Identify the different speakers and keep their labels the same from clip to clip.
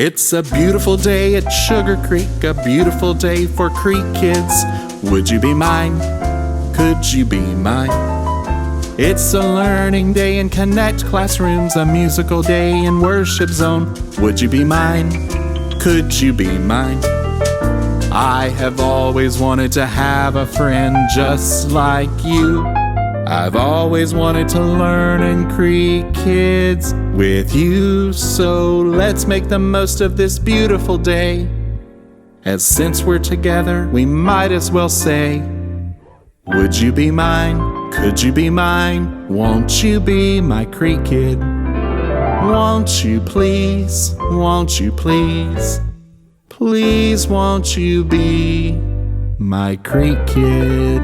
Speaker 1: It's a beautiful day at Sugar Creek, a beautiful day for Creek kids. Would you be mine? Could you be mine? It's a learning day in Connect classrooms, a musical day in Worship Zone. Would you be mine? Could you be mine? I have always wanted to have a friend just like you. I've always wanted to learn in Creek Kids with you. So let's make the most of this beautiful day, as since we're together, we might as well say, would you be mine? Could you be mine? Won't you be my Creek Kid? Won't you please? Won't you please? Please won't you be my Creek Kid?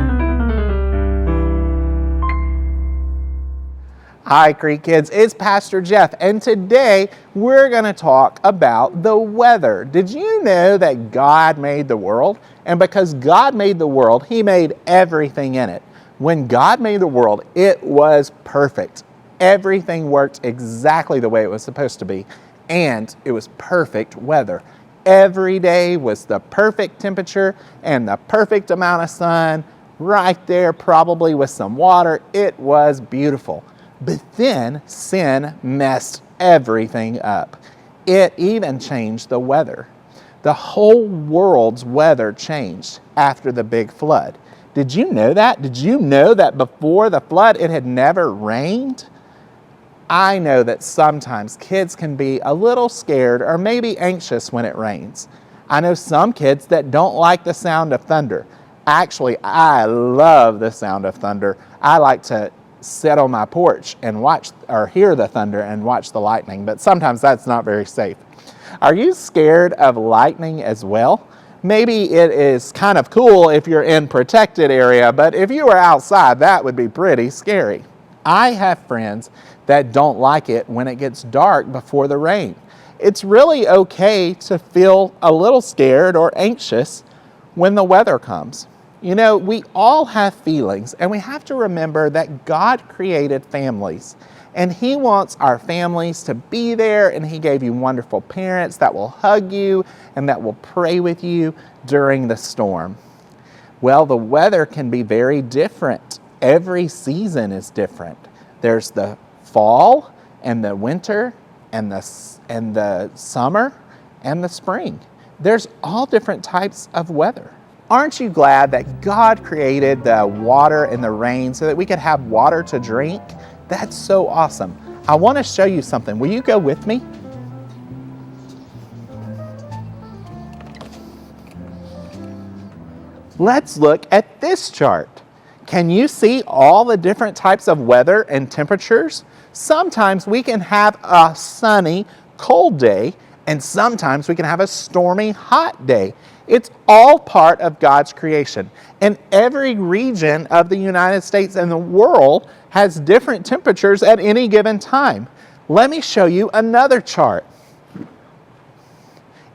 Speaker 2: Hi Creek Kids, it's Pastor Jeff, and today we're going to talk about the weather. Did you know that God made the world? And because God made the world, He made everything in it. When God made the world, it was perfect. Everything worked exactly the way it was supposed to be, and it was perfect weather. Every day was the perfect temperature and the perfect amount of sun, right there probably with some water. It was beautiful. But then sin messed everything up. It even changed the weather. The whole world's weather changed after the big flood. Did you know that? Did you know that before the flood it had never rained? I know that sometimes kids can be a little scared or maybe anxious when it rains. I know some kids that don't like the sound of thunder. Actually, I love the sound of thunder. I like to sit on my porch and watch or hear the thunder and watch the lightning, but sometimes that's not very safe. Are you scared of lightning as well? Maybe it is kind of cool if you're in protected area, but if you were outside, that would be pretty scary. I have friends that don't like it when it gets dark before the rain. It's really okay to feel a little scared or anxious when the weather comes. You know, we all have feelings, and we have to remember that God created families, and He wants our families to be there, and He gave you wonderful parents that will hug you and that will pray with you during the storm. Well, the weather can be very different. Every season is different. There's the fall and the winter and the summer and the spring. There's all different types of weather. Aren't you glad that God created the water and the rain so that we could have water to drink? That's so awesome. I want to show you something. Will you go with me? Let's look at this chart. Can you see all the different types of weather and temperatures? Sometimes we can have a sunny, cold day, and sometimes we can have a stormy, hot day. It's all part of God's creation. And every region of the United States and the world has different temperatures at any given time. Let me show you another chart.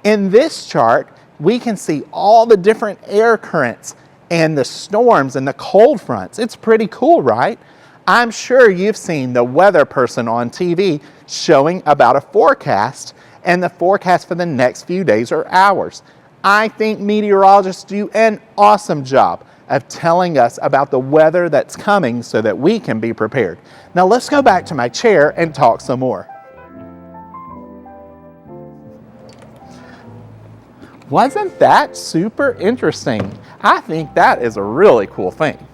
Speaker 2: In this chart, we can see all the different air currents and the storms and the cold fronts. It's pretty cool, right? I'm sure you've seen the weather person on TV showing about a forecast and the forecast for the next few days or hours. I think meteorologists do an awesome job of telling us about the weather that's coming so that we can be prepared. Now let's go back to my chair and talk some more. Wasn't that super interesting? I think that is a really cool thing.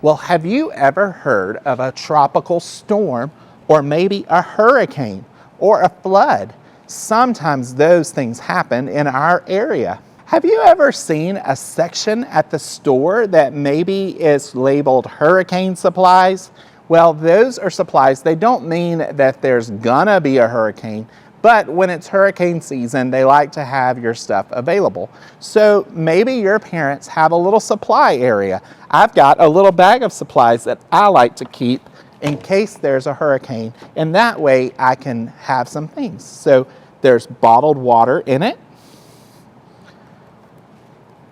Speaker 2: Well, have you ever heard of a tropical storm or maybe a hurricane or a flood? Sometimes those things happen in our area. Have you ever seen a section at the store that maybe is labeled hurricane supplies? Well, those are supplies. They don't mean that there's gonna be a hurricane, but when it's hurricane season, they like to have your stuff available. So maybe your parents have a little supply area. I've got a little bag of supplies that I like to keep in case there's a hurricane, and that way I can have some things. So there's bottled water in it,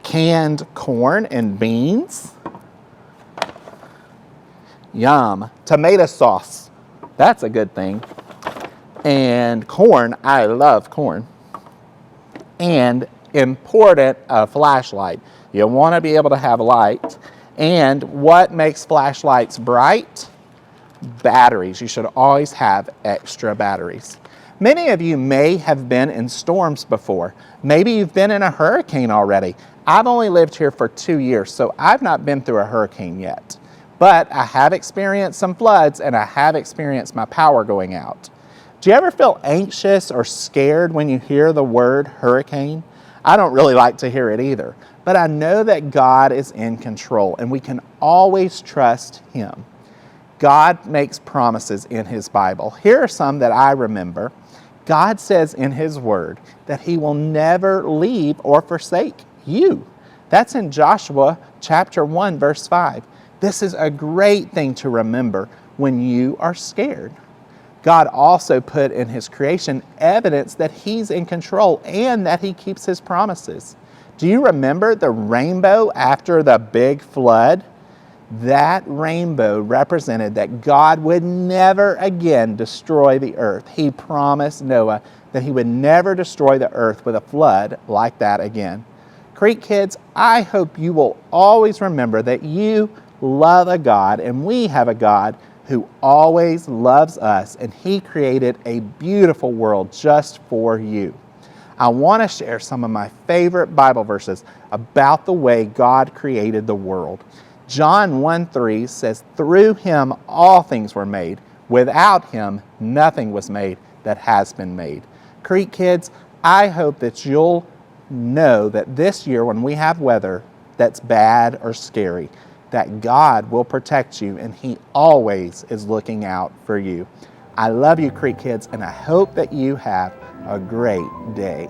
Speaker 2: canned corn and beans, yum, tomato sauce, that's a good thing, and corn. I love corn. and important a flashlight. You want to be able to have light. And what makes flashlights bright? Batteries. You should always have extra batteries. Many of you may have been in storms before. Maybe you've been in a hurricane already. I've only lived here for 2 years, so I've not been through a hurricane yet. But I have experienced some floods, and I have experienced my power going out. Do you ever feel anxious or scared when you hear the word hurricane? I don't really like to hear it either, but I know that God is in control, and we can always trust Him. God makes promises in His Bible. Here are some that I remember. God says in His Word that He will never leave or forsake you. That's in Joshua chapter 1, verse 5. This is a great thing to remember when you are scared. God also put in His creation evidence that He's in control and that He keeps His promises. Do you remember the rainbow after the big flood? That rainbow represented that God would never again destroy the earth. He promised Noah that he would never destroy the earth with a flood like that again. Creek kids, I hope you will always remember that you love a God, and we have a God who always loves us, and He created a beautiful world just for you. I want to share some of my favorite Bible verses about the way God created the world. John 1:3 says, "Through Him all things were made. Without Him nothing was made that has been made." Creek kids, I hope that you'll know that this year when we have weather that's bad or scary, that God will protect you, and He always is looking out for you. I love you, Creek kids, and I hope that you have a great day.